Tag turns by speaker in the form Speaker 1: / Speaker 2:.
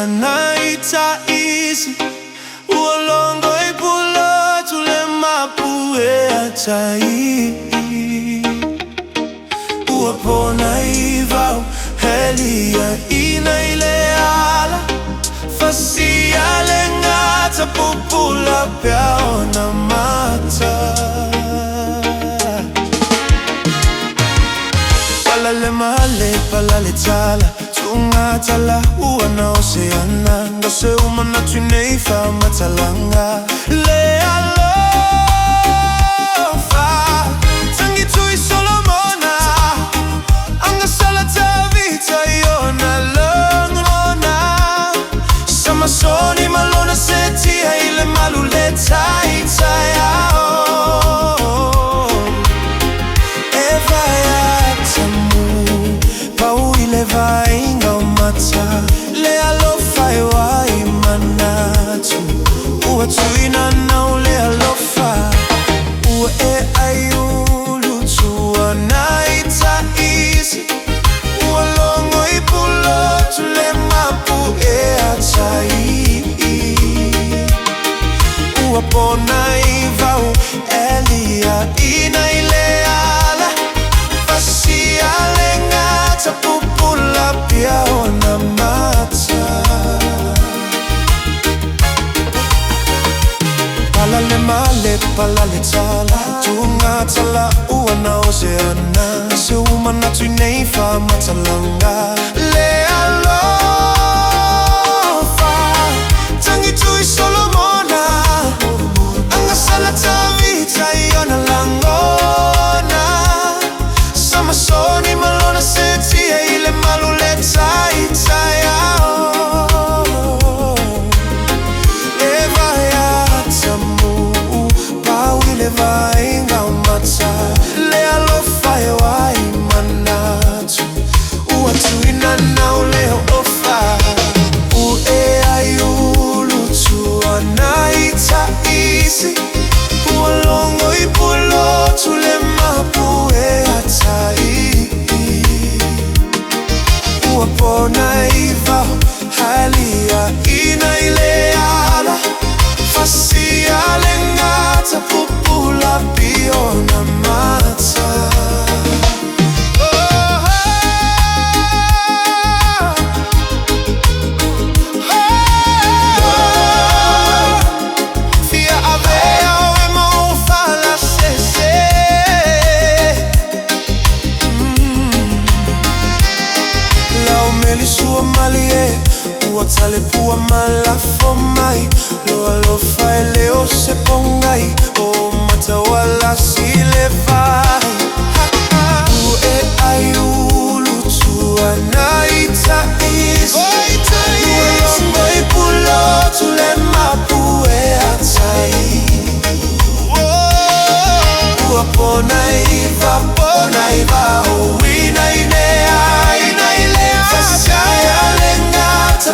Speaker 1: tuana'i taisi uolongo ipula tule mapue atai uapona ivau helia ina ile ala fasia lengata pupula peaona mata palale male palale tala tungatala uana oseana ngase umana tuneifa matalanga le alofa tangi tui solomona anga salata vita iona longona samasoni malona setia ile maluleta itayao vainga umata le alofa ewa imanatu ua tuina nau le alofa ua e aiulu tuana'i taisi ua longo ipulo tule mapu e atai ua pona ivau elia ina ile ala fasia lengata pupula peaona mata palale male palale tala tungatala uana oseana se umana tuneifa matalanga le alofa tangi tui solomona anga salata vita iona langona samasoni malona setia ile maluleta itayao leva ya tamu pawile vainga umata le alofa ewa imanatu ua tuina nau leo ofa ue aiulu tuana'i taisi uolongo ipulo tule mapue atai uapona iva halia ina ile ala fasia lengata pupula peaona mata Sua malie ua tale pua malafo mai lo alofa eleo se pongai o mata wala sile vai ue aiulu tuana'i taisi uolongo ipulo tule mapue atai ua pona iva uina inea fasia lengata